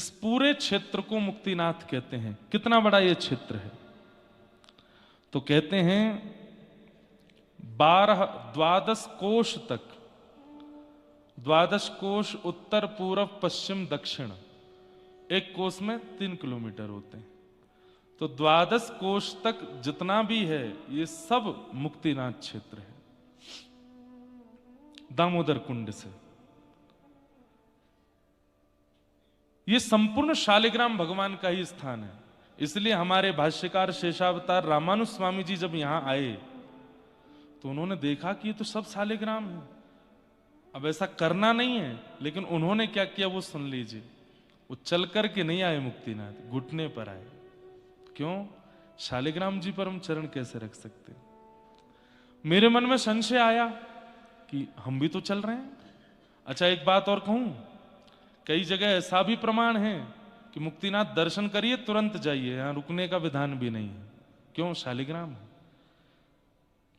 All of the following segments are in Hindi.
इस पूरे क्षेत्र को मुक्तिनाथ कहते हैं। कितना बड़ा ये क्षेत्र है? तो कहते हैं 12 कोश तक, 12 कोश उत्तर पूर्व पश्चिम दक्षिण, एक कोश में 3 किलोमीटर होते हैं। तो 12 कोश तक जितना भी है ये सब मुक्तिनाथ क्षेत्र है, दामोदर कुंड से। ये संपूर्ण शालिग्राम भगवान का ही स्थान है। इसलिए हमारे भाष्यकार शेषावतार रामानुज स्वामी जी जब यहां आए तो उन्होंने देखा कि ये तो सब शालिग्राम है। अब ऐसा करना नहीं है, लेकिन उन्होंने क्या किया वो सुन लीजिए। वो चल करके नहीं आए मुक्तिनाथ, घुटने पर आए। क्यों? शालिग्राम जी पर हम चरण कैसे रख सकते? मेरे मन में संशय आया कि हम भी तो चल रहे हैं। अच्छा, एक बात और कहूं, कई जगह ऐसा भी प्रमाण है कि मुक्तिनाथ दर्शन करिए तुरंत जाइए, यहां रुकने का विधान भी नहीं है। क्यों? शालिग्राम है।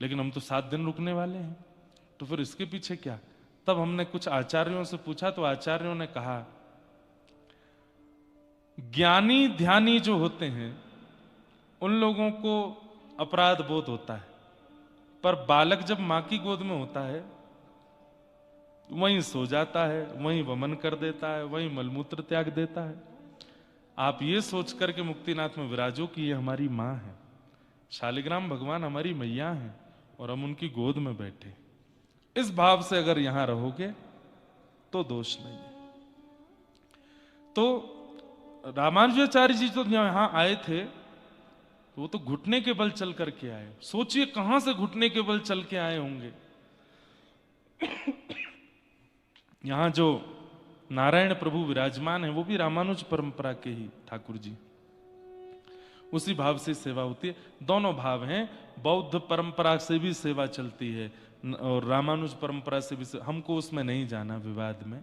लेकिन हम तो 7 दिन रुकने वाले हैं, तो फिर इसके पीछे क्या? तब हमने कुछ आचार्यों से पूछा तो आचार्यों ने कहा, ज्ञानी ध्यानी जो होते हैं उन लोगों को अपराध बोध होता है, पर बालक जब मां की गोद में होता है वहीं सो जाता है, वहीं वमन कर देता है, वहीं मलमूत्र त्याग देता है। आप ये सोच करके मुक्तिनाथ में विराजो कि ये हमारी मां है, शालिग्राम भगवान हमारी मैया हैं और हम उनकी गोद में बैठे। इस भाव से अगर यहां रहोगे तो दोष नहीं है। तो रामानुजाचार्य जी तो यहां आए थे, वो तो घुटने के बल चल करके आए। सोचिए कहां से घुटने के बल चल के आए होंगे। यहां जो नारायण प्रभु विराजमान है वो भी रामानुज परंपरा के ही ठाकुर जी, उसी भाव से सेवा होती है। दोनों भाव हैं, बौद्ध परंपरा से भी सेवा चलती है और रामानुज परंपरा से भी। हमको उसमें नहीं जाना, विवाद में।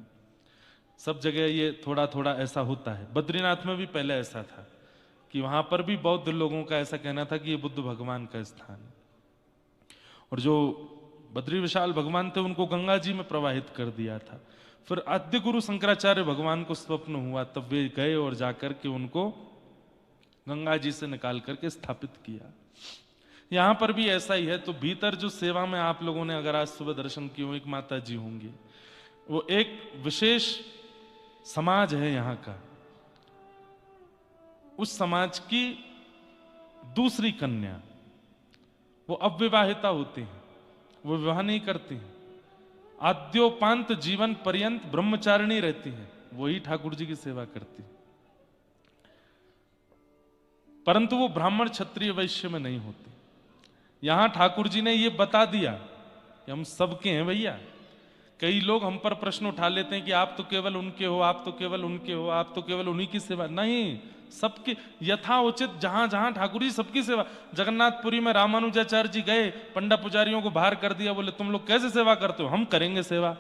सब जगह ये थोड़ा थोड़ा ऐसा होता है। बद्रीनाथ में भी पहले ऐसा था कि वहां पर भी बौद्ध लोगों का ऐसा कहना था कि ये बुद्ध भगवान का स्थान है, और जो बद्री विशाल भगवान थे उनको गंगा जी में प्रवाहित कर दिया था। फिर आद्य गुरु शंकराचार्य भगवान को स्वप्न हुआ, तब वे गए और जाकर के उनको गंगा जी से निकाल करके स्थापित किया। यहां पर भी ऐसा ही है। तो भीतर जो सेवा में आप लोगों ने अगर आज सुबह दर्शन किए हो, एक माता जी होंगी, वो एक विशेष समाज है यहाँ का। उस समाज की दूसरी कन्या, वो अविवाहिता होती हैं, वो विवाह नहीं करती हैं, आद्योपांत जीवन पर्यंत ब्रह्मचारिणी रहती हैं, वही ठाकुर जी की सेवा करती हैं। परंतु वो ब्राह्मण क्षत्रिय वैश्य में नहीं होती। यहां ठाकुर जी ने ये बता दिया कि हम सबके हैं भैया। कई लोग हम पर प्रश्न उठा लेते हैं कि आप तो केवल उनके हो, आप तो केवल उनके हो, आप तो केवल उन्हीं की सेवा। नहीं, सबकी यथा उचित, जहां जहां ठाकुर जी सबकी सेवा। जगन्नाथपुरी में रामानुजाचार्य जी गए, पंडा पुजारियों को बाहर कर दिया, बोले तुम लोग कैसे सेवा करते हो, हम करेंगे सेवा।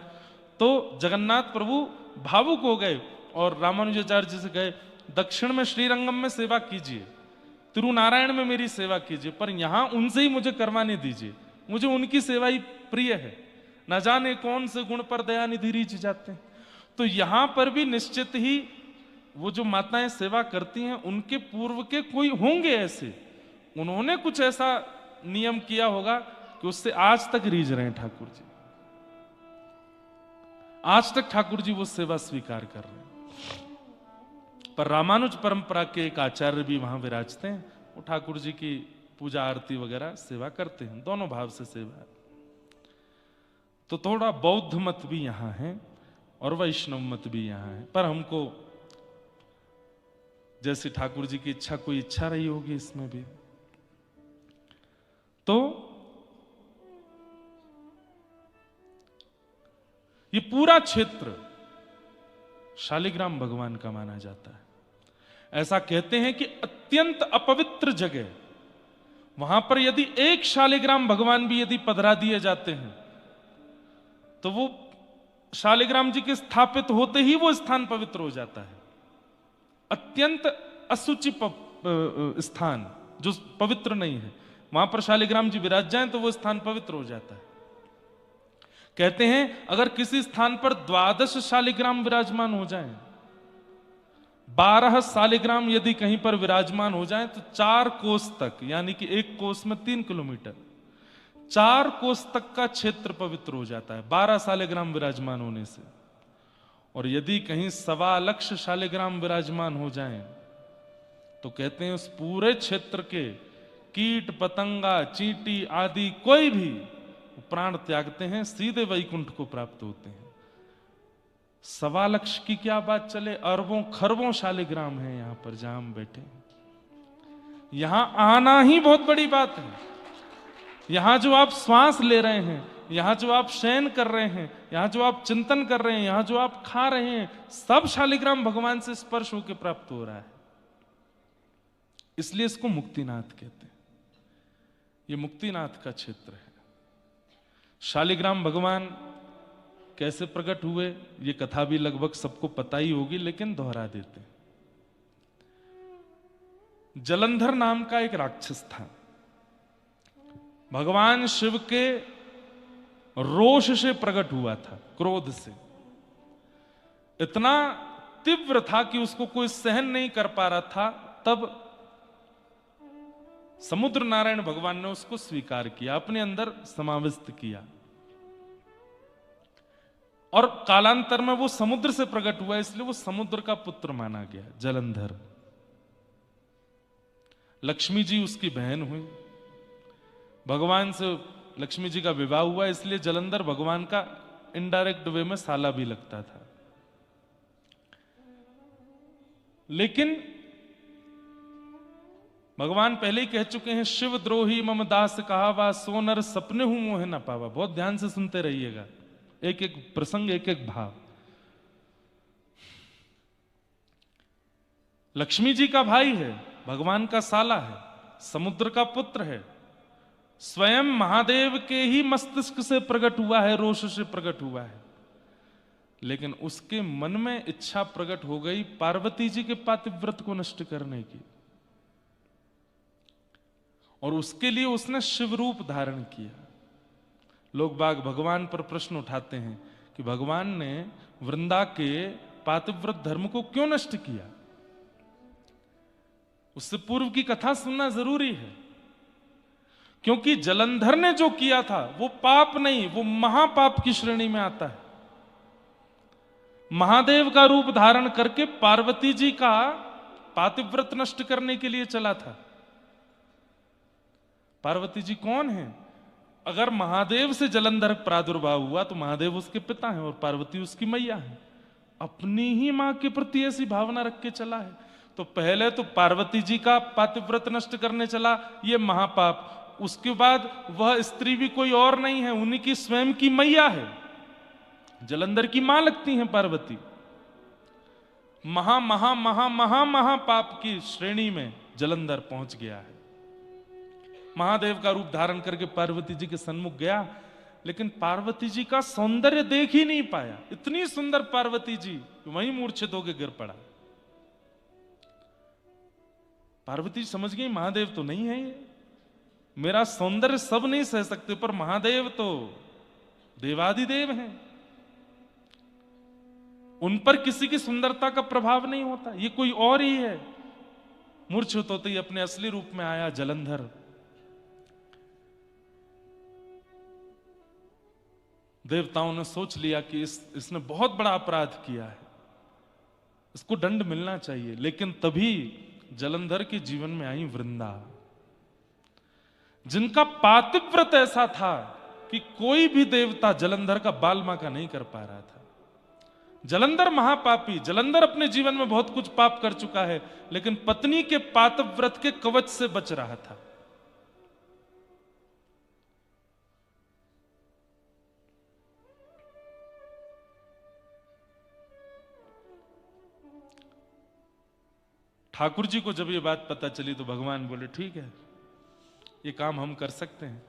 तो जगन्नाथ प्रभु भावुक हो गए और रामानुजाचार्य जी से गए, दक्षिण में श्रीरंगम में सेवा कीजिए, तिरुनारायण में मेरी सेवा कीजिए, पर यहां उनसे ही मुझे करवाने दीजिए, मुझे उनकी सेवा ही प्रिय है। न जाने कौन से गुण पर दयानिधि रीझ जाते हैं। तो यहां पर भी निश्चित ही वो जो माताएं सेवा करती हैं, उनके पूर्व के कोई होंगे ऐसे, उन्होंने कुछ ऐसा नियम किया होगा कि उससे आज तक रीझ रहे हैं ठाकुर जी। आज तक ठाकुर जी वो सेवा स्वीकार कर रहे हैं। पर रामानुज परंपरा के एक आचार्य भी वहां विराजते हैं, वो ठाकुर जी की पूजा आरती वगैरह सेवा करते हैं। दोनों भाव से सेवा है। तो थोड़ा बौद्ध मत भी यहां है और वैष्णव मत भी यहां है, पर हमको जैसे ठाकुर जी की इच्छा, कोई इच्छा रही होगी इसमें भी। तो ये पूरा क्षेत्र शालिग्राम भगवान का माना जाता है। ऐसा कहते हैं कि अत्यंत अपवित्र जगह, वहां पर यदि एक शालिग्राम भगवान भी यदि पधरा दिए जाते हैं तो वो शालिग्राम जी के स्थापित होते ही वो स्थान पवित्र हो जाता है। अत्यंत असुचि स्थान जो पवित्र नहीं है, वहां पर शालिग्राम जी विराज जाएं तो वो स्थान पवित्र हो जाता है। कहते हैं अगर किसी स्थान पर 12 शालिग्राम विराजमान हो जाएं, 12 शालिग्राम यदि कहीं पर विराजमान हो जाए तो 4 कोस तक, यानी कि एक कोस में 3 किलोमीटर, 4 कोस तक का क्षेत्र पवित्र हो जाता है 12 शालिग्राम विराजमान होने से। और यदि कहीं 1.25 लाख शालिग्राम विराजमान हो जाएं तो कहते हैं उस पूरे क्षेत्र के कीट पतंगा चींटी आदि कोई भी प्राण त्यागते हैं, सीधे वैकुंठ को प्राप्त होते हैं। 1.25 लाख की क्या बात चले, अरबों खरबों शालिग्राम है यहां पर जहां हम बैठे हैं। यहां आना ही बहुत बड़ी बात है। यहां जो आप श्वास ले रहे हैं, यहां जो आप शयन कर रहे हैं, यहां जो आप चिंतन कर रहे हैं, यहां जो आप खा रहे हैं, सब शालिग्राम भगवान से स्पर्श होकर प्राप्त हो रहा है। इसलिए इसको मुक्तिनाथ कहते हैं। ये मुक्तिनाथ का क्षेत्र है। शालिग्राम भगवान कैसे प्रकट हुए ये कथा भी लगभग सबको पता ही होगी, लेकिन दोहरा देते हैं। जलंधर नाम का एक राक्षस था। भगवान शिव के रोष से प्रकट हुआ था, क्रोध से। इतना तीव्र था कि उसको कोई सहन नहीं कर पा रहा था। तब समुद्र नारायण भगवान ने उसको स्वीकार किया, अपने अंदर समाविष्ट किया। और कालांतर में वो समुद्र से प्रकट हुआ, इसलिए वो समुद्र का पुत्र माना गया, जलंधर। लक्ष्मी जी उसकी बहन हुई। भगवान से लक्ष्मी जी का विवाह हुआ, इसलिए जलंधर भगवान का इनडायरेक्ट वे में साला भी लगता था। लेकिन भगवान पहले ही कह चुके हैं, शिव द्रोही मम दास कहावा, सोनर सपने हूं मोह न पावा। बहुत ध्यान से सुनते रहिएगा, एक एक प्रसंग, एक एक भाव। लक्ष्मी जी का भाई है, भगवान का साला है, समुद्र का पुत्र है, स्वयं महादेव के ही मस्तिष्क से प्रकट हुआ है, रोष से प्रकट हुआ है। लेकिन उसके मन में इच्छा प्रकट हो गई पार्वती जी के पातिव्रत को नष्ट करने की, और उसके लिए उसने शिव रूप धारण किया। लोग बाग भगवान पर प्रश्न उठाते हैं कि भगवान ने वृंदा के पातिव्रत धर्म को क्यों नष्ट किया। उससे पूर्व की कथा सुनना जरूरी है, क्योंकि जलंधर ने जो किया था वो पाप नहीं, वो महापाप की श्रेणी में आता है। महादेव का रूप धारण करके पार्वती जी का पातिव्रत नष्ट करने के लिए चला था। पार्वती जी कौन है? अगर महादेव से जलंधर प्रादुर्भाव हुआ तो महादेव उसके पिता हैं और पार्वती उसकी मैया है। अपनी ही मां के प्रति ऐसी भावना रख के चला है, तो पहले तो पार्वती जी का पातिव्रत नष्ट करने चला, ये महापाप। उसके बाद वह स्त्री भी कोई और नहीं है, उन्हीं की स्वयं की मैया है, जलंधर की मां लगती हैं पार्वती। महा महा महा महा महापाप की श्रेणी में जलंधर पहुंच गया है। महादेव का रूप धारण करके पार्वती जी के सन्मुख गया, लेकिन पार्वती जी का सौंदर्य देख ही नहीं पाया। इतनी सुंदर पार्वती जी, वहीं मूर्छित होकर गिर पड़ा। पार्वती जी समझ गई महादेव तो नहीं है ये, मेरा सौंदर्य सब नहीं सह सकते, पर महादेव तो देवादिदेव हैं, उन पर किसी की सुंदरता का प्रभाव नहीं होता, ये कोई और ही है। मूर्छित होते ही अपने असली रूप में आया जलंधर। देवताओं ने सोच लिया कि इसने बहुत बड़ा अपराध किया है, इसको दंड मिलना चाहिए। लेकिन तभी जलंधर के जीवन में आई वृंदा, जिनका पातिव्रत ऐसा था कि कोई भी देवता जलंधर का बालमाका नहीं कर पा रहा था। जलंधर महापापी, जलंधर अपने जीवन में बहुत कुछ पाप कर चुका है, लेकिन पत्नी के पातिव्रत के कवच से बच रहा था। ठाकुर जी को जब ये बात पता चली तो भगवान बोले ठीक है, ये काम हम कर सकते हैं।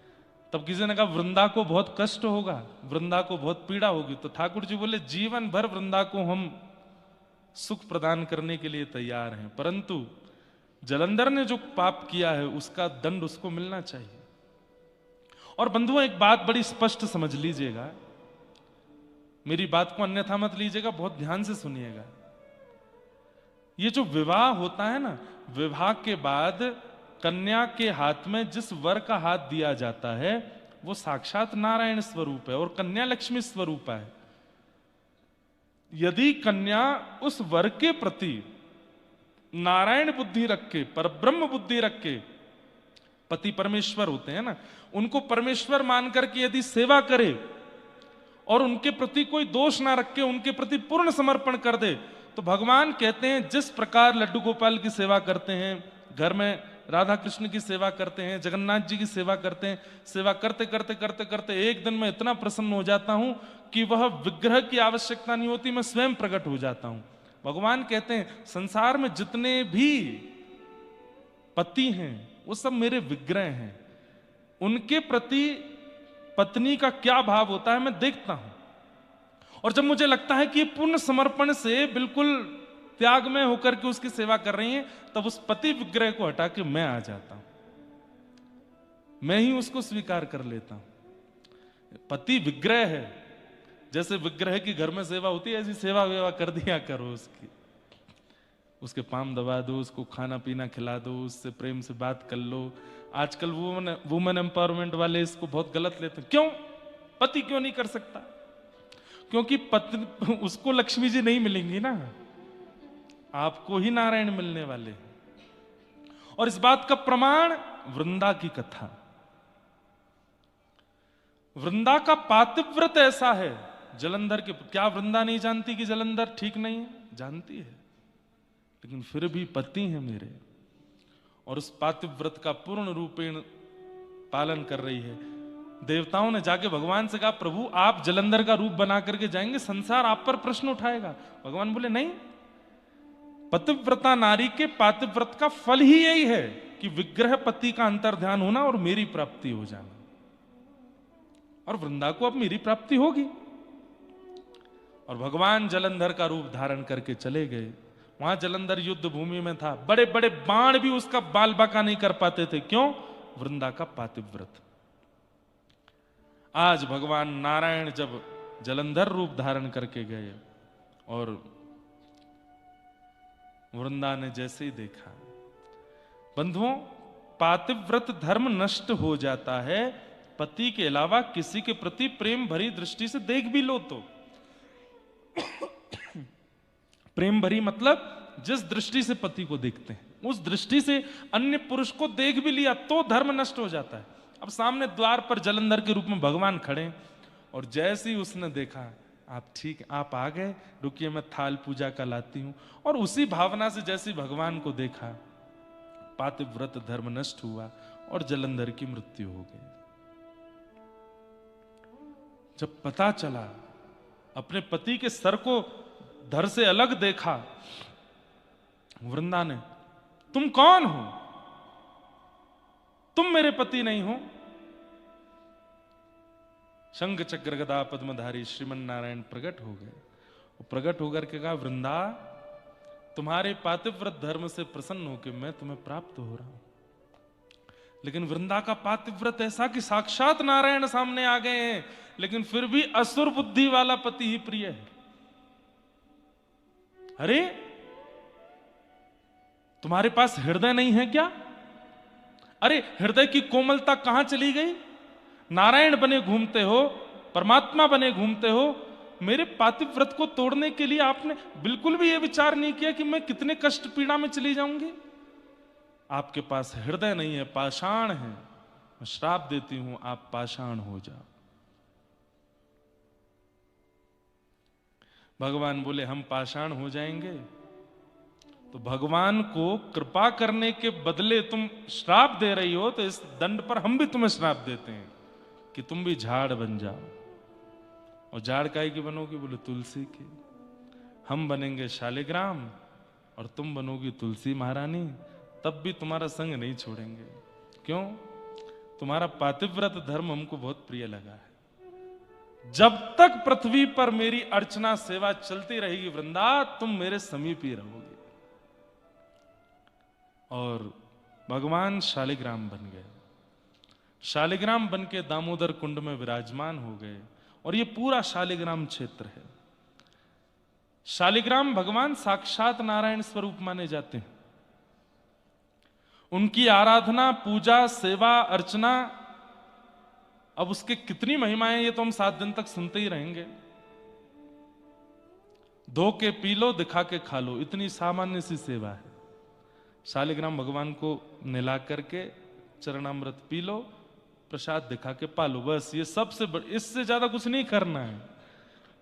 तब किसी ने कहा वृंदा को बहुत कष्ट होगा, वृंदा को बहुत पीड़ा होगी। तो ठाकुर जी बोले जीवन भर वृंदा को हम सुख प्रदान करने के लिए तैयार हैं, परंतु जलंधर ने जो पाप किया है उसका दंड उसको मिलना चाहिए। और बंधुओं, एक बात बड़ी स्पष्ट समझ लीजिएगा, मेरी बात को अन्यथा मत लीजिएगा, बहुत ध्यान से सुनिएगा। ये जो विवाह होता है ना, विवाह के बाद कन्या के हाथ में जिस वर का हाथ दिया जाता है वो साक्षात नारायण स्वरूप है और कन्या लक्ष्मी स्वरूप है। यदि कन्या उस वर के प्रति नारायण बुद्धि रख के, परब्रह्म बुद्धि रख के, पति परमेश्वर होते हैं ना, उनको परमेश्वर मान करके यदि सेवा करे और उनके प्रति कोई दोष ना रख के उनके प्रति पूर्ण समर्पण कर दे, तो भगवान कहते हैं जिस प्रकार लड्डू गोपाल की सेवा करते हैं, घर में राधा कृष्ण की सेवा करते हैं, जगन्नाथ जी की सेवा करते हैं, सेवा करते करते करते करते एक दिन मैं इतना प्रसन्न हो जाता हूं कि वह विग्रह की आवश्यकता नहीं होती, मैं स्वयं प्रकट हो जाता हूं। भगवान कहते हैं संसार में जितने भी पति हैं वो सब मेरे विग्रह हैं, उनके प्रति पत्नी का क्या भाव होता है मैं देखता हूं, और जब मुझे लगता है कि ये पूर्ण समर्पण से बिल्कुल त्याग में होकर के उसकी सेवा कर रही हैं, तब उस पति विग्रह को हटा के मैं आ जाता हूं, मैं ही उसको स्वीकार कर लेता हूं। पति विग्रह है, जैसे विग्रह की घर में सेवा होती है ऐसी सेवा वेवा कर दिया करो उसकी, उसके पाम दबा दो, उसको खाना पीना खिला दो, उससे प्रेम से बात कर लो। आजकल वुमेन एम्पावरमेंट वाले इसको बहुत गलत लेते हैं। क्यों पति क्यों नहीं कर सकता? क्योंकि पत्नी उसको लक्ष्मी जी नहीं मिलेंगी ना, आपको ही नारायण मिलने वाले हैं। और इस बात का प्रमाण वृंदा की कथा। वृंदा का पातिव्रत ऐसा है, जलंधर के, क्या वृंदा नहीं जानती कि जलंधर ठीक नहीं है? जानती है, लेकिन फिर भी पति है मेरे, और उस पातिव्रत का पूर्ण रूपेण पालन कर रही है। देवताओं ने जाके भगवान से कहा प्रभु आप जलंधर का रूप बना करके जाएंगे, संसार आप पर प्रश्न उठाएगा। भगवान बोले नहीं, पतिव्रता नारी के पातिव्रत का फल ही यही है कि विग्रह पति का अंतर्ध्यान होना और मेरी प्राप्ति हो जाना, और वृंदा को अब मेरी प्राप्ति होगी। और भगवान जलंधर का रूप धारण करके चले गए। वहां जलंधर युद्ध भूमि में था, बड़े बड़े बाण भी उसका बाल बाका नहीं कर पाते थे। क्यों? वृंदा का पातिव्रत। आज भगवान नारायण जब जलंधर रूप धारण करके गए और वृंदा ने जैसे ही देखा, बंधुओं पातिव्रत धर्म नष्ट हो जाता है, पति के अलावा किसी के प्रति प्रेम भरी दृष्टि से देख भी लो तो। प्रेम भरी मतलब जिस दृष्टि से पति को देखते हैं उस दृष्टि से अन्य पुरुष को देख भी लिया तो धर्म नष्ट हो जाता है। अब सामने द्वार पर जलंधर के रूप में भगवान खड़े, और जैसे ही उसने देखा आप ठीक, आप आ गए, रुकिए मैं थाल पूजा का लाती हूं, और उसी भावना से जैसे भगवान को देखा, पातिव्रत धर्म नष्ट हुआ और जलंधर की मृत्यु हो गई। जब पता चला, अपने पति के सर को धड़ से अलग देखा, वृंदा ने, तुम कौन हो? तुम मेरे पति नहीं हो। शंख चक्र गदा पद्मधारी श्रीमन नारायण प्रकट हो गए। प्रकट होकर के कहा वृंदा तुम्हारे पातिव्रत धर्म से प्रसन्न होकर मैं तुम्हें प्राप्त हो रहा हूं। लेकिन वृंदा का पातिव्रत ऐसा कि साक्षात नारायण सामने आ गए हैं, लेकिन फिर भी असुर बुद्धि वाला पति ही प्रिय है। अरे तुम्हारे पास हृदय नहीं है क्या? अरे हृदय की कोमलता कहां चली गई? नारायण बने घूमते हो, परमात्मा बने घूमते हो, मेरे पातिव्रत को तोड़ने के लिए आपने बिल्कुल भी यह विचार नहीं किया कि मैं कितने कष्ट पीड़ा में चली जाऊंगी। आपके पास हृदय नहीं है, पाषाण है। मैं श्राप देती हूं आप पाषाण हो जाओ। भगवान बोले हम पाषाण हो जाएंगे? तो भगवान को कृपा करने के बदले तुम श्राप दे रही हो, तो इस दंड पर हम भी तुम्हें श्राप देते हैं कि तुम भी झाड़ बन जाओ। और झाड़ काहे की बनोगी? बोले तुलसी की। हम बनेंगे शालिग्राम और तुम बनोगी तुलसी महारानी, तब भी तुम्हारा संग नहीं छोड़ेंगे। क्यों? तुम्हारा पातिव्रत धर्म हमको बहुत प्रिय लगा है। जब तक पृथ्वी पर मेरी अर्चना सेवा चलती रहेगी वृंदा, तुम मेरे समीप ही रहोगे। और भगवान शालिग्राम बन गए। शालिग्राम बन के दामोदर कुंड में विराजमान हो गए, और ये पूरा शालिग्राम क्षेत्र है। शालिग्राम भगवान साक्षात नारायण स्वरूप माने जाते हैं। उनकी आराधना, पूजा, सेवा, अर्चना, अब उसके कितनी महिमाएं ये तो हम 7 दिन तक सुनते ही रहेंगे। धो के पी लो, दिखा के खा लो, इतनी सामान्य सी सेवा है। शालिग्राम भगवान को नहला करके चरणामृत पी लो, प्रसाद दिखा के पालो, बस ये सबसे इससे ज्यादा कुछ नहीं करना है।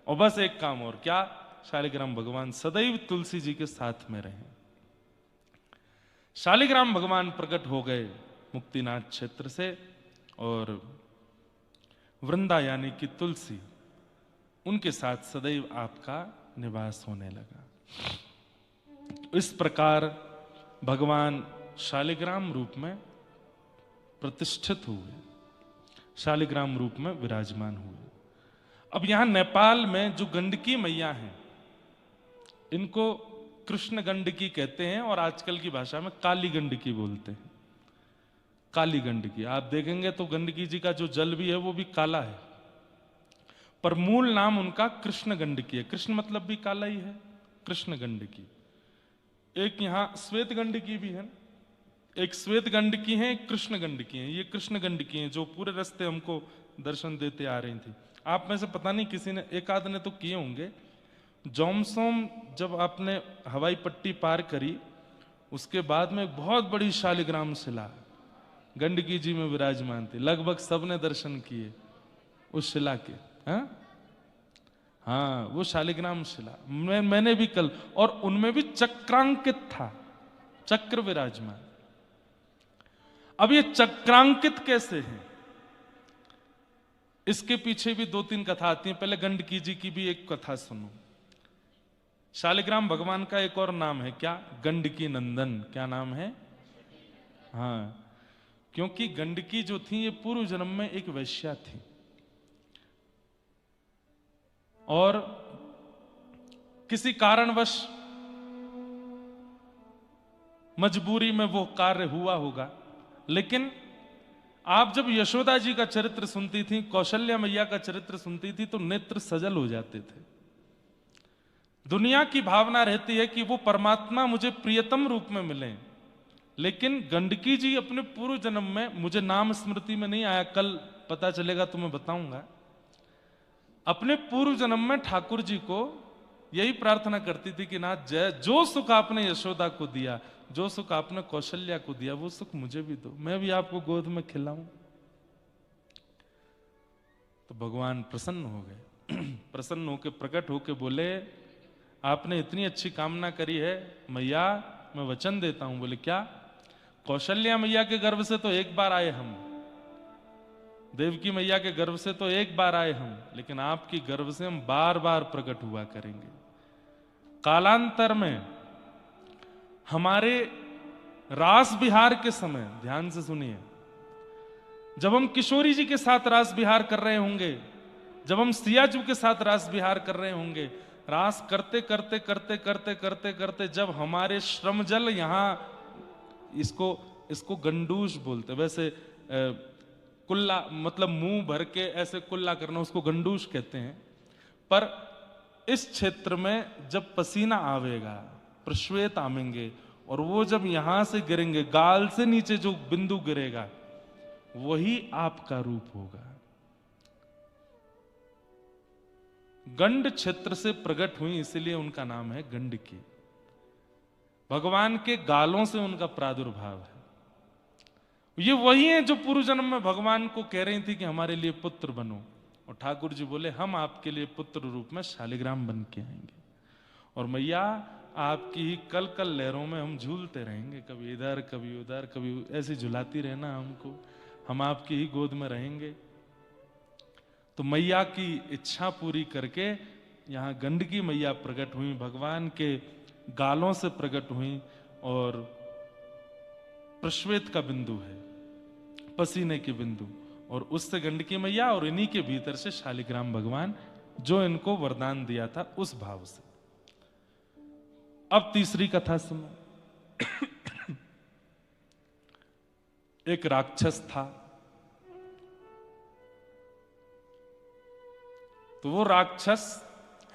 और बस एक काम और, क्या? शालिग्राम भगवान सदैव तुलसी जी के साथ में रहे। शालिग्राम भगवान प्रकट हो गए मुक्तिनाथ क्षेत्र से, और वृंदा यानी कि तुलसी, उनके साथ सदैव आपका निवास होने लगा। इस प्रकार भगवान शालिग्राम रूप में प्रतिष्ठित हुए, शालिग्राम रूप में विराजमान हुए। अब यहां नेपाल में जो गंडकी मैया हैं, इनको कृष्ण गंडकी कहते हैं, और आजकल की भाषा में काली गंडकी बोलते हैं। काली गंडकी आप देखेंगे तो गंडकी जी का जो जल भी है वो भी काला है, पर मूल नाम उनका कृष्ण गंडकी है। कृष्ण मतलब भी काला ही है, कृष्ण गंडकी। एक यहां श्वेत गंडकी भी है, एक श्वेत गंडकी है, एक कृष्ण गंडकी है। ये कृष्ण गंडकी है जो पूरे रास्ते हमको दर्शन देते आ रही थी। आप में से पता नहीं किसी ने, एक आध ने तो किए होंगे। जोमसोम जब आपने हवाई पट्टी पार करी, उसके बाद में बहुत बड़ी शालिग्राम शिला गंडकी जी में विराजमान थी। लगभग सबने दर्शन किए उस शिला के। हाँ, वो शालिग्राम शिला मैंने भी कल, और उनमें भी चक्रांकित था, चक्र विराजमान। अब ये चक्रांकित कैसे है, इसके पीछे भी 2-3 कथा आती हैं। पहले गंडकी जी की भी एक कथा सुनो। शालिग्राम भगवान का एक और नाम है, क्या? गंडकी नंदन। क्या नाम है? हाँ, क्योंकि गंडकी जो थी ये पूर्व जन्म में एक वैश्या थी, और किसी कारणवश मजबूरी में वो कार्य हुआ होगा। लेकिन आप जब यशोदा जी का चरित्र सुनती थी, कौशल्या मैया का चरित्र सुनती थी, तो नेत्र सजल हो जाते थे। दुनिया की भावना रहती है कि वो परमात्मा मुझे प्रियतम रूप में मिले, लेकिन गंडकी जी अपने पूर्व जन्म में, मुझे नाम स्मृति में नहीं आया, कल पता चलेगा तो मैं बताऊंगा, अपने पूर्व जन्म में ठाकुर जी को यही प्रार्थना करती थी कि नाथ, जय जो सुख आपने यशोदा को दिया, जो सुख आपने कौशल्या को दिया, वो सुख मुझे भी दो, मैं भी आपको गोद में खिलाऊं। तो भगवान प्रसन्न हो गए। प्रसन्न होकर प्रकट होकर बोले, आपने इतनी अच्छी कामना करी है मैया, मैं वचन देता हूं। बोले क्या? कौशल्या मैया के गर्भ से तो एक बार आए हम, देवकी मैया के गर्भ से तो एक बार आए हम, लेकिन आपकी गर्भ से हम बार बार प्रकट हुआ करेंगे। कालांतर में हमारे रास विहार के समय, ध्यान से सुनिए, जब हम किशोरी जी के साथ रास विहार कर रहे होंगे, जब हम सियाजू के साथ रास विहार कर रहे होंगे, रास करते करते करते करते करते करते जब हमारे श्रमजल यहां, इसको गंडूश बोलते, वैसे कुल्ला मतलब मुंह भर के ऐसे कुल्ला करना, उसको गंडूश कहते हैं। पर इस क्षेत्र में जब पसीना आवेगा, प्रश्वेत आवेंगे, और वो जब यहां से गिरेंगे, गाल से नीचे जो बिंदु गिरेगा, वही आपका रूप होगा। गंड क्षेत्र से प्रकट हुई, इसलिए उनका नाम है गंडकी। भगवान के गालों से उनका प्रादुर्भाव है। ये वही है जो पूर्व जन्म में भगवान को कह रही थी कि हमारे लिए पुत्र बनो, और ठाकुर जी बोले हम आपके लिए पुत्र रूप में शालिग्राम बन के आएंगे, और मैया आपकी ही कल कल लहरों में हम झूलते रहेंगे, कभी इधर कभी उधर, कभी ऐसे झुलाती रहना हमको, हम आपकी ही गोद में रहेंगे। तो मैया की इच्छा पूरी करके यहां गंडकी मैया प्रकट हुई, भगवान के गालों से प्रकट हुई, और प्रश्वेत का बिंदु है, पसीने के बिंदु, और उससे गंडकी मैया, और इन्हीं के भीतर से शालिग्राम भगवान, जो इनको वरदान दिया था उस भाव से। अब तीसरी कथा सुनो। एक राक्षस था, तो वो राक्षस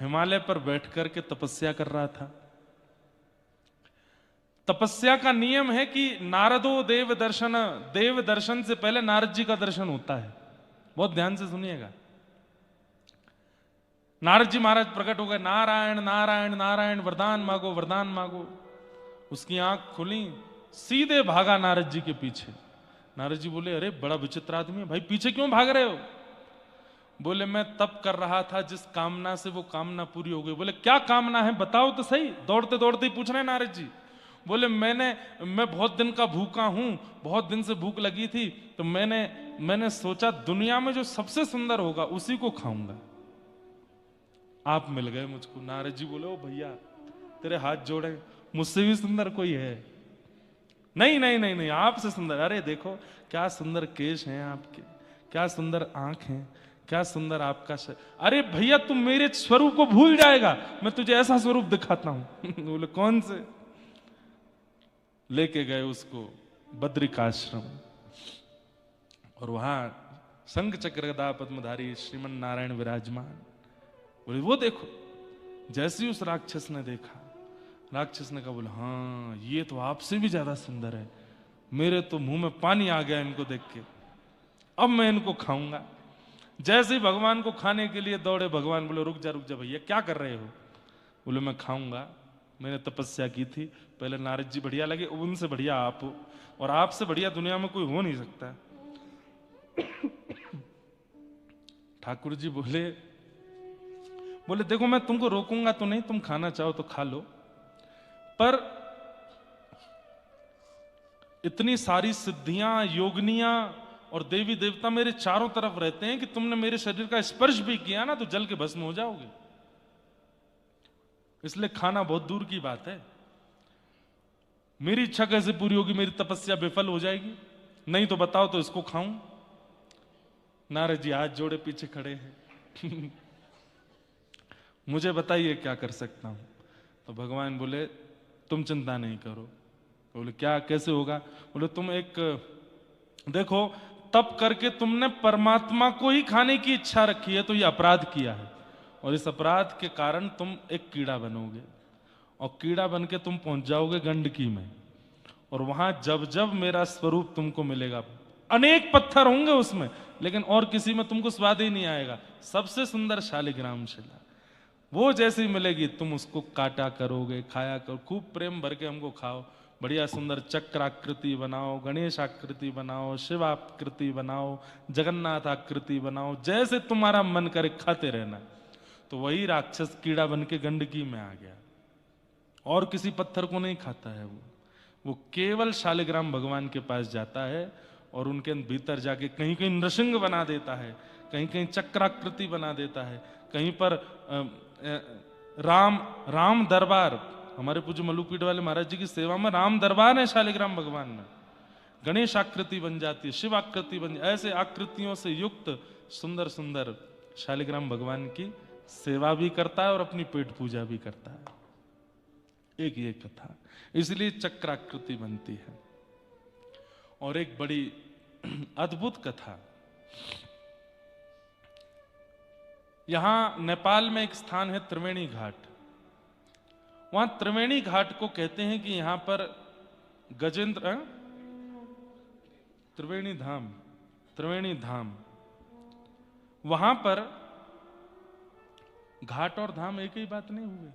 हिमालय पर बैठ करके तपस्या कर रहा था। तपस्या का नियम है कि नारदो देव दर्शन से पहले नारद जी का दर्शन होता है। बहुत ध्यान से सुनिएगा। नारद जी महाराज प्रकट हो गए, नारायण नारायण नारायण, वरदान मांगो वरदान मांगो। उसकी आंख खुली, सीधे भागा नारद जी के पीछे। नारद जी बोले, अरे बड़ा विचित्र आदमी है भाई, पीछे क्यों भाग रहे हो? बोले, मैं तप कर रहा था जिस कामना से वो कामना पूरी हो गई। बोले, क्या कामना है बताओ तो सही। दौड़ते दौड़ते ही पूछ रहे हैं नारद जी। बोले, मैं बहुत दिन का भूखा हूं, बहुत दिन से भूख लगी थी, तो मैंने सोचा दुनिया में जो सबसे सुंदर होगा उसी को खाऊंगा। आप मिल गए मुझको। नारद जी बोले, ओ भैया तेरे हाथ जोड़े, मुझसे भी सुंदर कोई है? नहीं नहीं नहीं नहीं, आपसे सुंदर। अरे देखो क्या सुंदर केश हैं आपके, क्या सुंदर आंख हैं, क्या सुंदर आपका अरे भैया तुम मेरे स्वरूप को भूल जाएगा, मैं तुझे ऐसा स्वरूप दिखाता हूं। बोले, कौन से? लेके गए उसको बद्रिकाश्रम, और वहां शंख चक्र गदा पद्मधारी श्रीमन नारायण विराजमान। बोले, वो देखो। जैसे ही उस राक्षस ने देखा, राक्षस ने कहा, बोले, हाँ ये तो आपसे भी ज्यादा सुंदर है, मेरे तो मुंह में पानी आ गया इनको देख के, अब मैं इनको खाऊंगा। जैसे ही भगवान को खाने के लिए दौड़े, भगवान बोले, रुक जा भैया, क्या कर रहे हो? बोले, मैं खाऊंगा, मैंने तपस्या की थी। पहले नारद जी बढ़िया लगे, उनसे बढ़िया आप हो, और आपसे बढ़िया दुनिया में कोई हो नहीं सकता। ठाकुर जी बोले देखो मैं तुमको रोकूंगा तो नहीं, तुम खाना चाहो तो खा लो, पर इतनी सारी सिद्धियां, योगनियां और देवी देवता मेरे चारों तरफ रहते हैं कि तुमने मेरे शरीर का स्पर्श भी किया ना तो जल के भस्म हो जाओगे, इसलिए खाना बहुत दूर की बात है। मेरी इच्छा कैसे पूरी होगी? मेरी तपस्या विफल हो जाएगी। नहीं तो बताओ तो इसको खाऊं। नारद जी हाथ जोड़े पीछे खड़े हैं। मुझे बताइए क्या कर सकता हूं? तो भगवान बोले, तुम चिंता नहीं करो। बोले, क्या कैसे होगा? बोले, तुम एक देखो, तप करके तुमने परमात्मा को ही खाने की इच्छा रखी है तो ये अपराध किया है, और इस अपराध के कारण तुम एक कीड़ा बनोगे, और कीड़ा बन के तुम पहुंच जाओगे गंडकी में, और वहां जब जब मेरा स्वरूप तुमको मिलेगा, अनेक पत्थर होंगे उसमें, लेकिन और किसी में तुमको स्वाद ही नहीं आएगा। सबसे सुंदर शालिग्राम शिला, वो जैसी मिलेगी तुम उसको काटा करोगे, खाया करो, खूब प्रेम भर के हमको खाओ, बढ़िया सुंदर चक्राकृति बनाओ, गणेश आकृति बनाओ, शिव आकृति बनाओ, जगन्नाथ आकृति बनाओ, जैसे तुम्हारा मन करे खाते रहना। तो वही राक्षस कीड़ा बन के गंडकी में आ गया, और किसी पत्थर को नहीं खाता है वो केवल शालिग्राम भगवान के पास जाता है, और उनके भीतर जाके कहीं कहीं नृसिंह बना देता है, कहीं कहीं चक्राकृति बना देता है, कहीं पर राम दरबार, हमारे पूज्य मल्लुपीठ वाले महाराज जी की सेवा में राम दरबार है शालिग्राम भगवान में, गणेश आकृति बन जाती है, शिव आकृति बन, ऐसे आकृतियों से युक्त सुंदर सुंदर शालिग्राम भगवान की सेवा भी करता है और अपनी पेट पूजा भी करता है। एक ये कथा, इसलिए चक्राकृति बनती है। और एक बड़ी अद्भुत कथा, यहां नेपाल में एक स्थान है त्रिवेणी घाट। वहां त्रिवेणी घाट को कहते हैं कि यहां पर गजेंद्र त्रिवेणी धाम, वहां पर घाट और धाम एक ही बात नहीं हुए?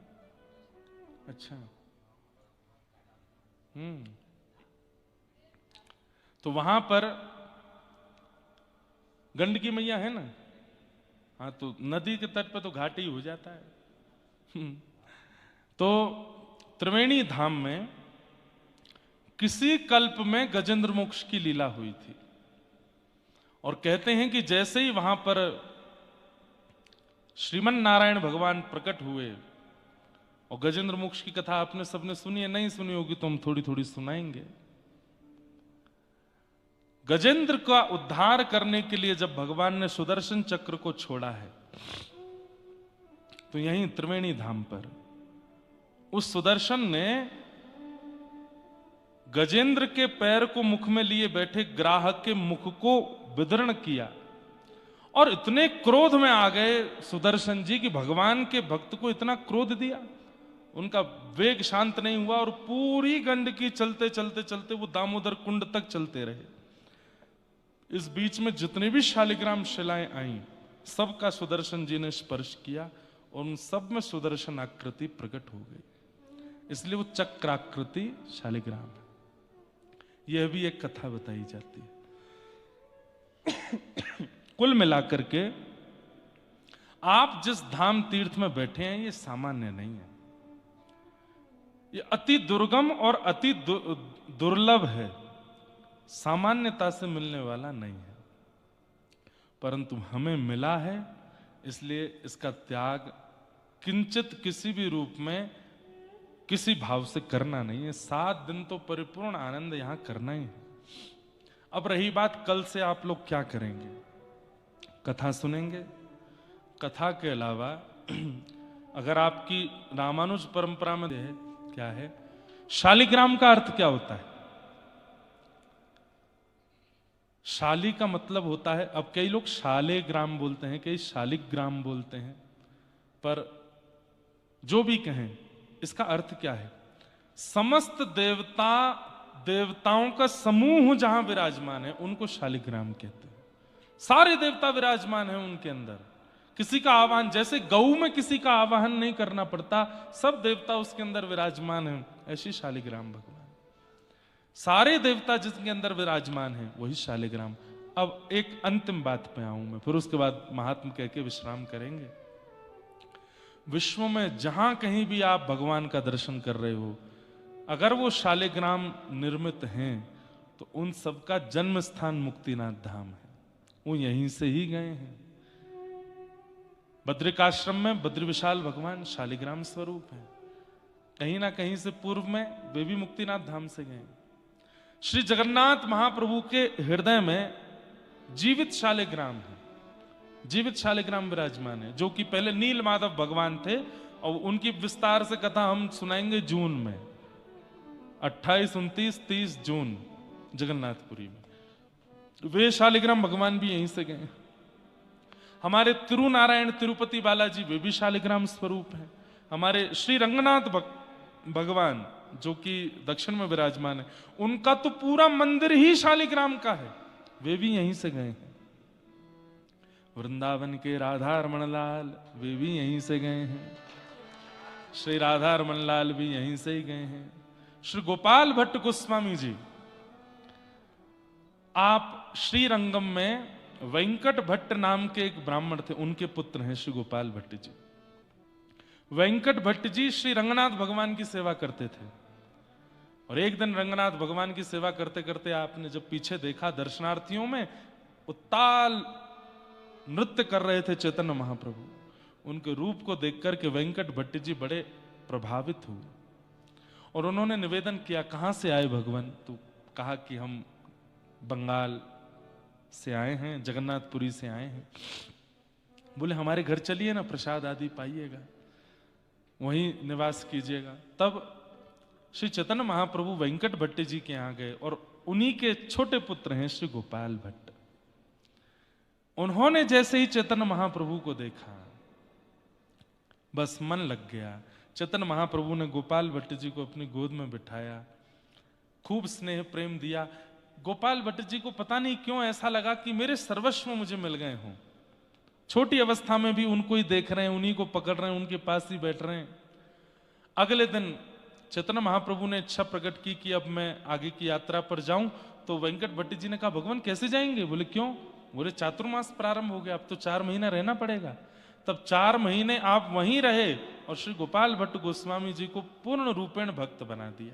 अच्छा, तो वहां पर गंडकी मैया है ना, हाँ, तो नदी के तट पर तो घाट ही हो जाता है। तो त्रिवेणी धाम में किसी कल्प में गजेंद्र मोक्ष की लीला हुई थी, और कहते हैं कि जैसे ही वहां पर श्रीमन नारायण भगवान प्रकट हुए, और गजेंद्र मोक्ष की कथा आपने सबने सुनी है, नहीं सुनी होगी तो हम थोड़ी थोड़ी सुनाएंगे। गजेंद्र का उद्धार करने के लिए जब भगवान ने सुदर्शन चक्र को छोड़ा है, तो यहीं त्रिवेणी धाम पर उस सुदर्शन ने गजेंद्र के पैर को मुख में लिए बैठे ग्राहक के मुख को विदीर्ण किया, और इतने क्रोध में आ गए सुदर्शन जी कि भगवान के भक्त को इतना क्रोध दिया, उनका वेग शांत नहीं हुआ और पूरी गंडकी चलते चलते चलते वो दामोदर कुंड तक चलते रहे। इस बीच में जितने भी शालिग्राम शिलाएं आई सबका सुदर्शन जी ने स्पर्श किया और उन सब में सुदर्शन आकृति प्रकट हो गई, इसलिए वो चक्राकृति शालिग्राम है। यह भी एक कथा बताई जाती है। कुल मिलाकर के आप जिस धाम तीर्थ में बैठे हैं ये सामान्य नहीं है, ये अति दुर्गम और अति दुर्लभ है, सामान्यता से मिलने वाला नहीं है, परंतु हमें मिला है, इसलिए इसका त्याग किंचित किसी भी रूप में किसी भाव से करना नहीं है। 7 दिन तो परिपूर्ण आनंद यहां करना ही है। अब रही बात कल से आप लोग क्या करेंगे, कथा सुनेंगे। कथा के अलावा अगर आपकी रामानुज परंपरा में है, क्या है शालिग्राम का अर्थ क्या होता है? शाली का मतलब होता है, अब कई लोग शालेग्राम बोलते हैं, कई शालिग्राम बोलते हैं, पर जो भी कहें इसका अर्थ क्या है? समस्त देवताओं का समूह जहां विराजमान है उनको शालिग्राम कहते हैं। सारे देवता विराजमान हैं उनके अंदर, किसी का आवाहन, जैसे गऊ में किसी का आवाहन नहीं करना पड़ता, सब देवता उसके अंदर विराजमान हैं, ऐसी शालिग्राम भगवान। सारे देवता जिसके अंदर विराजमान हैं वही शालिग्राम। अब एक अंतिम बात पे आऊं मैं, फिर उसके बाद महात्मा कह के विश्राम करेंगे। विश्व में जहां कहीं भी आप भगवान का दर्शन कर रहे हो, अगर वो शालिग्राम निर्मित हैं तो उन सबका जन्म स्थान मुक्तिनाथ धाम है, वो यहीं से ही गए हैं। बद्रिकाश्रम में बद्री विशाल भगवान शालिग्राम स्वरूप है, कहीं ना कहीं से पूर्व में वे भी मुक्तिनाथ धाम से गए। श्री जगन्नाथ महाप्रभु के हृदय में जीवित शालिग्राम है, जीवित शालिग्राम विराजमान है, जो कि पहले नील माधव भगवान थे और उनकी विस्तार से कथा हम सुनाएंगे जून में, 28, 29, 30 जून जगन्नाथपुरी में। वे शालिग्राम भगवान भी यहीं से गए। हमारे तिरुनारायण तिरुपति बालाजी वे भी शालिग्राम स्वरूप हैं। हमारे श्री रंगनाथ भगवान जो कि दक्षिण में विराजमान है, उनका तो पूरा मंदिर ही शालिग्राम का है, वे भी यहीं से गए हैं। वृंदावन के राधा रमण लाल वे भी यहीं से गए हैं, श्री राधा रमण लाल भी यहीं से ही गए हैं। श्री गोपाल भट्ट गोस्वामी जी, आप श्रीरंगम में वेंकट भट्ट नाम के एक ब्राह्मण थे, उनके पुत्र हैं श्री गोपाल भट्ट जी। वेंकट भट्ट जी श्री रंगनाथ भगवान की सेवा करते थे, और एक दिन रंगनाथ भगवान की सेवा करते करते आपने जब पीछे देखा दर्शनार्थियों में उत्ताल नृत्य कर रहे थे चैतन्य महाप्रभु, उनके रूप को देखकर के वेंकट भट्ट जी बड़े प्रभावित हुए और उन्होंने निवेदन किया, कहां से आए भगवान? तो कहा कि हम बंगाल से आए हैं, जगन्नाथपुरी से आए हैं। बोले हमारे घर चलिए ना, प्रसाद आदि पाइएगा, वहीं निवास कीजिएगा। तब श्री चैतन्य महाप्रभु वेंकट भट्ट जी के यहाँ गए और उन्हीं के छोटे पुत्र हैं श्री गोपाल भट्ट। उन्होंने जैसे ही चैतन्य महाप्रभु को देखा बस मन लग गया। चैतन्य महाप्रभु ने गोपाल भट्ट जी को अपनी गोद में बिठाया, खूब स्नेह प्रेम दिया। गोपाल भट्ट जी को पता नहीं क्यों ऐसा लगा कि मेरे सर्वस्व मुझे मिल गए हों। छोटी अवस्था में भी उनको ही देख रहे हैं, उन्हीं को पकड़ रहे हैं, उनके पास ही बैठ रहे हैं। अगले दिन चैतन्य महाप्रभु ने इच्छा प्रकट की कि अब मैं आगे की यात्रा पर जाऊं। तो वेंकट भट्ट जी ने कहा, भगवान कैसे जाएंगे? बोले क्यों? बोले चातुर्मास प्रारंभ हो गया, अब तो 4 महीना रहना पड़ेगा। तब 4 महीने आप वहीं रहे और श्री गोपाल भट्ट गोस्वामी जी को पूर्ण रूपेण भक्त बना दिया।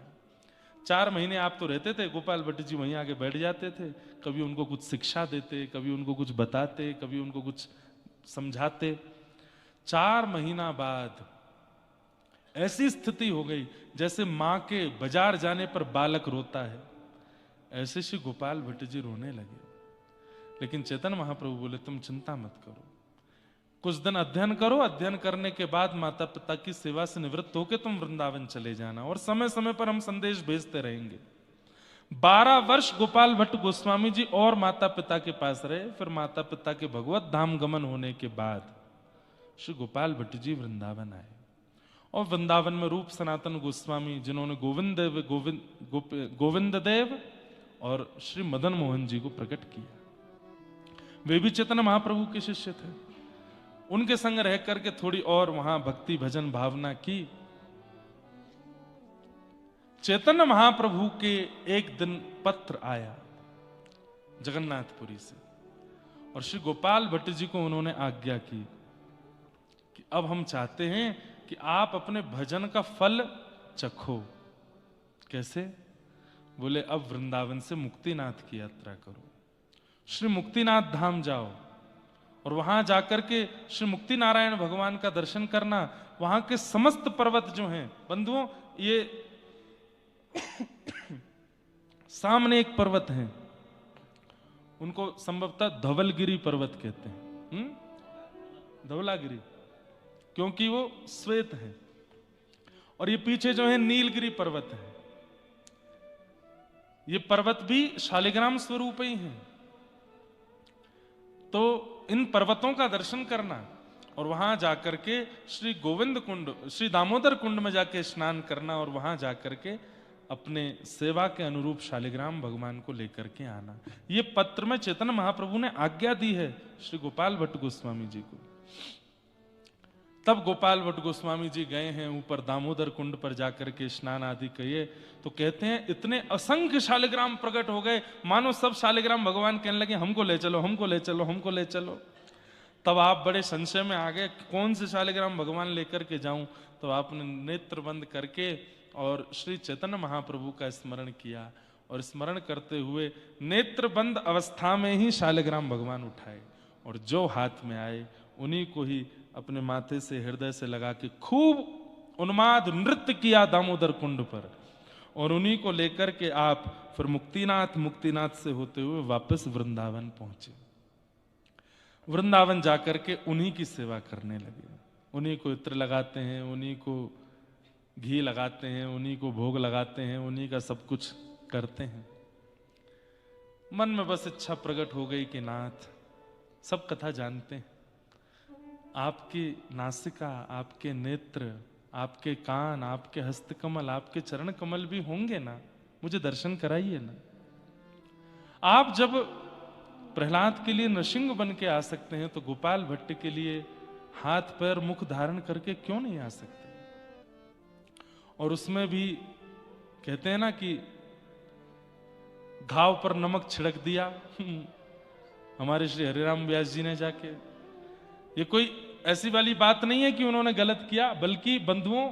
4 महीने आप तो रहते थे, गोपाल भट्ट जी वहीं आगे बैठ जाते थे, कभी उनको कुछ शिक्षा देते, कभी उनको कुछ बताते, कभी उनको कुछ समझाते। 4 महीना बाद ऐसी स्थिति हो गई जैसे मां के बाजार जाने पर बालक रोता है, ऐसे श्री गोपाल भट्ट जी रोने लगे। लेकिन चैतन्य महाप्रभु बोले तुम चिंता मत करो, कुछ दिन अध्ययन करो, अध्ययन करने के बाद माता पिता की सेवा से निवृत्त होकर तुम वृंदावन चले जाना और समय समय पर हम संदेश भेजते रहेंगे। 12 वर्ष गोपाल भट्ट गोस्वामी जी और माता पिता के पास रहे। फिर माता पिता के भगवत धाम गमन होने के बाद श्री गोपाल भट्ट जी वृंदावन आए और वृंदावन में रूप सनातन गोस्वामी, जिन्होंने गोविंद देव और श्री मदन मोहन जी को प्रकट किया, वे भी चैतन्य महाप्रभु के शिष्य थे। उनके संग रह करके थोड़ी और वहां भक्ति भजन भावना की। चैतन्य महाप्रभु के एक दिन पत्र आया जगन्नाथपुरी से और श्री गोपाल भट्ट जी को उन्होंने आज्ञा की कि अब हम चाहते हैं कि आप अपने भजन का फल चखो। कैसे? बोले अब वृंदावन से मुक्तिनाथ की यात्रा करो, श्री मुक्तिनाथ धाम जाओ और वहां जाकर के श्री मुक्ति नारायण भगवान का दर्शन करना। वहां के समस्त पर्वत जो हैं बंधुओं, ये सामने एक पर्वत है, उनको संभवतः धवलगिरी पर्वत कहते हैं। धवलागिरी, क्योंकि वो श्वेत है। और ये पीछे जो है नीलगिरी पर्वत है। ये पर्वत भी शालिग्राम स्वरूप ही हैं। तो इन पर्वतों का दर्शन करना और वहां जाकर के श्री गोविंद कुंड, श्री दामोदर कुंड में जाके स्नान करना और वहां जाकर के अपने सेवा के अनुरूप शालिग्राम भगवान को लेकर के आना, ये पत्र में चैतन्य महाप्रभु ने आज्ञा दी है श्री गोपाल भट्ट गोस्वामी जी को। तब गोपाल भट्ट गोस्वामी जी गए हैं ऊपर दामोदर कुंड पर जाकर के स्नान आदि किए, तो कहते हैं इतने असंख्य शालिग्राम प्रकट हो गए, मानो सब शालिग्राम भगवान कहने लगे हमको ले चलो, हमको ले चलो, हमको ले चलो। तब आप बड़े संशय में आ गए, कौन से शालिग्राम भगवान लेकर के जाऊं? तो आपने नेत्र बंद करके और श्री चैतन्य महाप्रभु का स्मरण किया और स्मरण करते हुए नेत्र बंद अवस्था में ही शालिग्राम भगवान उठाए और जो हाथ में आए उन्हीं को ही अपने माथे से हृदय से लगा के खूब उन्माद नृत्य किया दामोदर कुंड पर और उन्हीं को लेकर के आप फिर मुक्तिनाथ से होते हुए वापस वृंदावन पहुंचे। वृंदावन जाकर के उन्हीं की सेवा करने लगे, उन्हीं को इत्र लगाते हैं, उन्हीं को घी लगाते हैं, उन्हीं को भोग लगाते हैं, उन्हीं का सब कुछ करते हैं। मन में बस इच्छा प्रकट हो गई कि नाथ, सब कथा जानते हैं, आपकी नासिका, आपके नेत्र, आपके कान, आपके हस्तकमल, आपके चरण कमल भी होंगे ना, मुझे दर्शन कराइए ना। आप जब प्रहलाद के लिए नृसिंह बन के आ सकते हैं तो गोपाल भट्ट के लिए हाथ पैर मुख धारण करके क्यों नहीं आ सकते? और उसमें भी कहते हैं ना कि घाव पर नमक छिड़क दिया हमारे श्री हरिराम व्यास जी ने जाके। ये कोई ऐसी वाली बात नहीं है कि उन्होंने गलत किया, बल्कि बंधुओं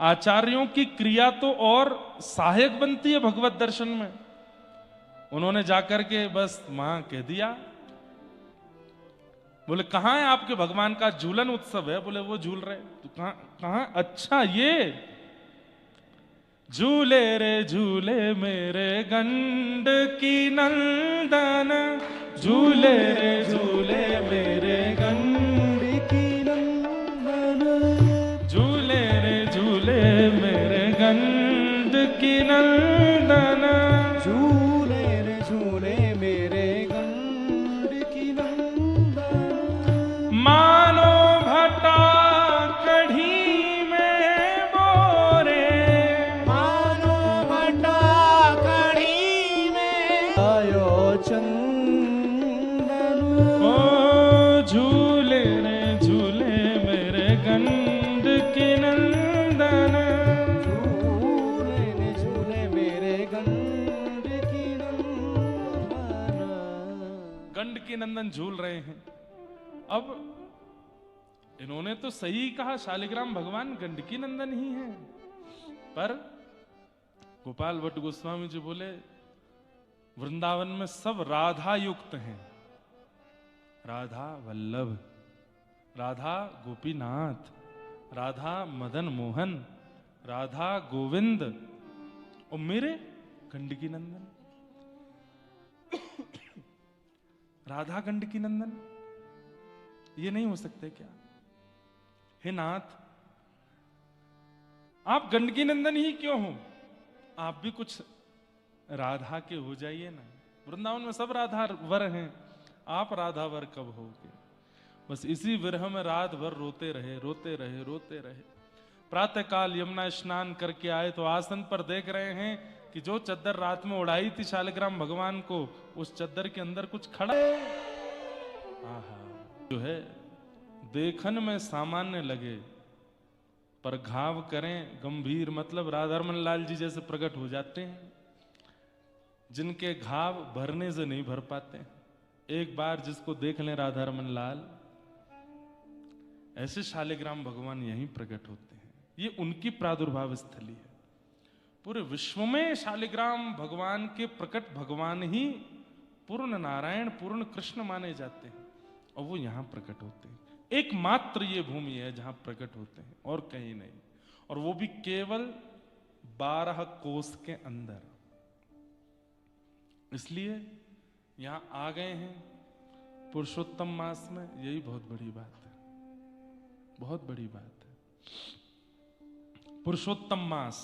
आचार्यों की क्रिया तो और सहायक बनती है भगवत दर्शन में। उन्होंने जाकर के बस वहां कह दिया, बोले कहां है आपके भगवान का झूलन उत्सव है? बोले वो झूल रहे। तो कहां? अच्छा ये झूले रे झूले मेरे गंड की नंदन, झूले रे झूले मेरे गंड की नंदन, झूले रे झूले मेरे गंड की नंदन, झूले रे झूले मेरे गंड की नंदन। मानो भटा कढ़ी में बोरे, मानो भटा कढ़ी में आयो चंदन, ओ झूले रे झूले मेरे गंड की नंदन, झूले रे झूले मेरे गंड की नंदन। गंड के नंदन झूल रहे हैं। अब इन्होंने तो सही कहा, शालिग्राम भगवान गंड की नंदन ही हैं, पर गोपाल भट्ट गोस्वामी जी बोले वृंदावन में सब राधा युक्त हैं, राधा वल्लभ, राधा गोपीनाथ, राधा मदन मोहन, राधा गोविंद और मेरे गंड की नंदन। राधा गंड की नंदन, ये नहीं हो सकते क्या? हे नाथ, आप गंड की नंदन ही क्यों हो? आप भी कुछ राधा के हो जाइए ना। वृंदावन में सब राधा वर हैं, आप राधा वर कब होगे? बस इसी विरह में रात भर रोते रहे, रोते रहे, रोते रहे। प्रातः काल यमुना स्नान करके आए तो आसन पर देख रहे हैं कि जो चद्दर रात में उड़ाई थी शालिग्राम भगवान को, उस चद्दर के अंदर कुछ खड़ा आहा, जो है देखन में सामान्य लगे पर घाव करें गंभीर। मतलब राधारमन लाल जी जैसे प्रकट हो जाते हैं जिनके घाव भरने से नहीं भर पाते। एक बार जिसको देख लें राधारमन लाल, ऐसे शालिग्राम भगवान यहीं प्रकट होते हैं। ये उनकी प्रादुर्भाव स्थली है। पूरे विश्व में शालिग्राम भगवान के प्रकट भगवान ही पूर्ण नारायण, पूर्ण कृष्ण माने जाते हैं और वो यहां प्रकट होते हैं। एकमात्र ये भूमि है जहां प्रकट होते हैं और कहीं नहीं, और वो भी केवल 12 कोस के अंदर। इसलिए यहां आ गए हैं पुरुषोत्तम मास में, यही बहुत बड़ी बात है, बहुत बड़ी बात है। पुरुषोत्तम मास,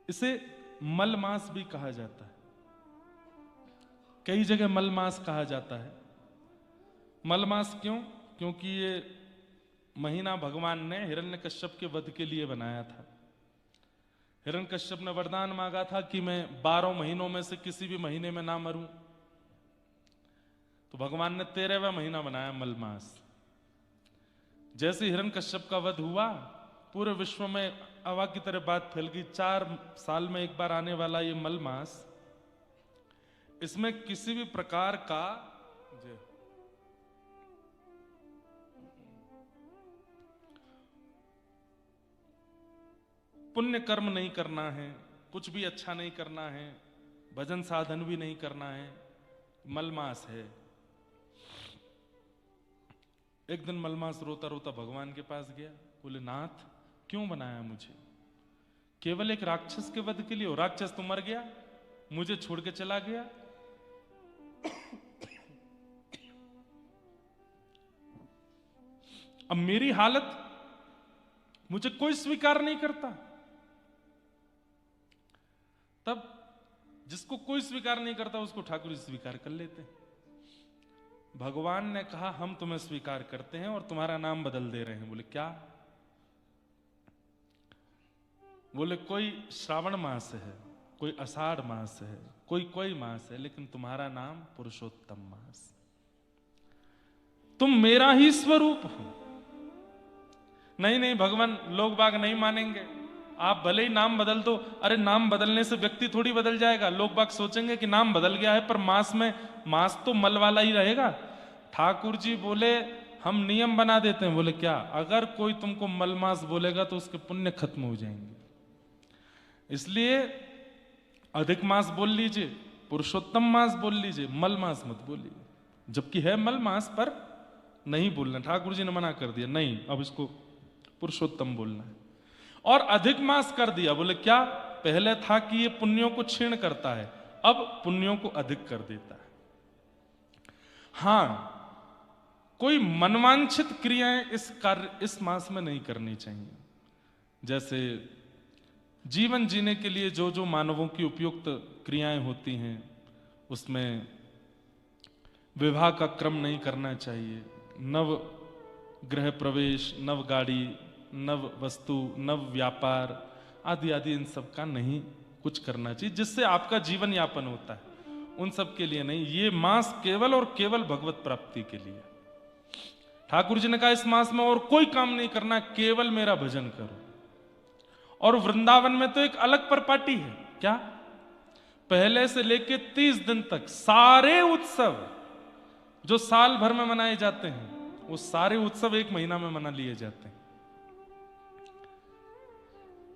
इसे मल मास भी कहा जाता है, कई जगह मल मास कहा जाता है। मल मास क्यों? क्योंकि ये महीना भगवान ने हिरण्यकश्यप के वध के लिए बनाया था। हिरण्यकश्यप ने वरदान मांगा था कि मैं 12 महीनों में से किसी भी महीने में ना मरूं, तो भगवान ने 13वां महीना बनाया मल मास। जैसे हिरण्यकश्यप का वध हुआ, पूरे विश्व में हवा की तरह बात फैल गई। 4 साल में एक बार आने वाला ये मल मास, इसमें किसी भी प्रकार का पुण्य कर्म नहीं करना है, कुछ भी अच्छा नहीं करना है, भजन साधन भी नहीं करना है, मलमास है। एक दिन मलमास रोता रोता भगवान के पास गया, बोले नाथ क्यों बनाया मुझे? केवल एक राक्षस के वध के लिए हो? राक्षस तो मर गया, मुझे छोड़ के चला गया। अब मेरी हालत, मुझे कोई स्वीकार नहीं करता। तब जिसको कोई स्वीकार नहीं करता उसको ठाकुर जी स्वीकार कर लेते हैं। भगवान ने कहा हम तुम्हें स्वीकार करते हैं और तुम्हारा नाम बदल दे रहे हैं। बोले क्या? बोले कोई श्रावण मास है, कोई आषाढ़ मास है, कोई मास है, लेकिन तुम्हारा नाम पुरुषोत्तम मास। तुम मेरा ही स्वरूप हो। नहीं नहीं भगवान, लोग बाग नहीं मानेंगे, आप भले ही नाम बदल दो। अरे नाम बदलने से व्यक्ति थोड़ी बदल जाएगा। लोग बाग सोचेंगे कि नाम बदल गया है, पर मास में मास तो मल वाला ही रहेगा। ठाकुर जी बोले हम नियम बना देते हैं। बोले क्या? अगर कोई तुमको मल मास बोलेगा तो उसके पुण्य खत्म हो जाएंगे, इसलिए अधिक मास बोल लीजिए, पुरुषोत्तम मास बोल लीजिए, मल मास मत बोलिए। जबकि है मल मास, पर नहीं बोलना, ठाकुर जी ने मना कर दिया, नहीं अब इसको पुरुषोत्तम बोलना है। और अधिक मास कर दिया। बोले क्या? पहले था कि ये पुण्यों को क्षीण करता है, अब पुण्यों को अधिक कर देता है। हां, कोई मनवांछित क्रियाएं इस मास में नहीं करनी चाहिए। जैसे जीवन जीने के लिए जो जो मानवों की उपयुक्त क्रियाएं होती हैं, उसमें विवाह का क्रम नहीं करना चाहिए। नव गृह प्रवेश, नव गाड़ी, नव वस्तु, नव व्यापार आदि आदि इन सब का नहीं कुछ करना चाहिए, जिससे आपका जीवन यापन होता है। उन सब के लिए नहीं। ये मास केवल और केवल भगवत प्राप्ति के लिए। ठाकुर जी ने कहा इस मास में और कोई काम नहीं करना, केवल मेरा भजन करो। और वृंदावन में तो एक अलग परपाटी है। क्या? पहले से लेके 30 दिन तक सारे उत्सव जो साल भर में मनाए जाते हैं, वो सारे उत्सव 1 महीना में मना लिए जाते हैं।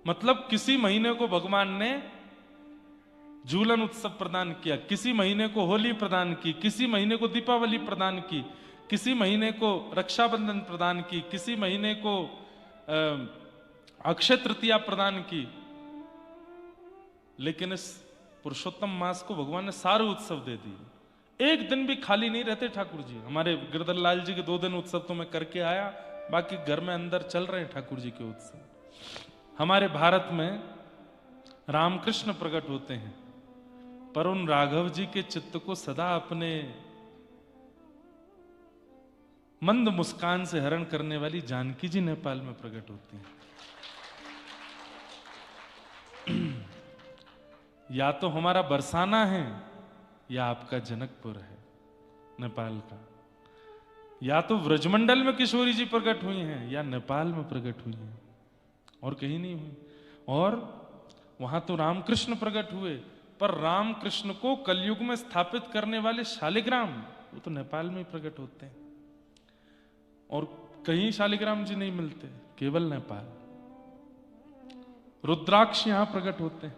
मतलब किसी महीने को भगवान ने झूलन उत्सव प्रदान किया, किसी महीने को होली प्रदान की, किसी महीने को दीपावली प्रदान की, किसी महीने को रक्षाबंधन प्रदान की, किसी महीने को अक्षय तृतीया प्रदान की। लेकिन इस पुरुषोत्तम मास को भगवान ने सारे उत्सव दे दिए। एक दिन भी खाली नहीं रहते ठाकुर जी। हमारे गिरधर लाल जी के 2 दिन उत्सव तो मैं करके आया, बाकी घर में अंदर चल रहे हैं ठाकुर जी के उत्सव। हमारे भारत में रामकृष्ण प्रकट होते हैं, पर उन राघव जी के चित्त को सदा अपने मंद मुस्कान से हरण करने वाली जानकी जी नेपाल में प्रकट होती हैं। या तो हमारा बरसाना है या आपका जनकपुर है नेपाल का, या तो व्रजमंडल में किशोरी जी प्रकट हुई हैं या नेपाल में प्रकट हुई हैं, और कहीं नहीं हुई। और वहां तो रामकृष्ण प्रकट हुए, पर रामकृष्ण को कलयुग में स्थापित करने वाले शालिग्राम वो तो नेपाल में ही प्रकट होते हैं, और कहीं शालिग्राम जी नहीं मिलते, केवल नेपाल। रुद्राक्ष यहां प्रकट होते हैं,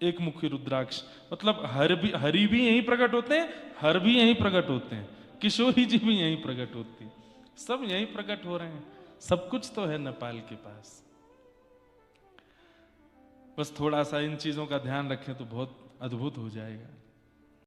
एक मुखी रुद्राक्ष, मतलब हरि भी यहीं प्रकट होते हैं, हर भी यहीं प्रकट होते हैं, किशोरी जी भी यहीं प्रकट होती है, सब यहीं प्रकट हो रहे हैं। सब कुछ तो है नेपाल के पास। बस थोड़ा सा इन चीजों का ध्यान रखें तो बहुत अद्भुत हो जाएगा।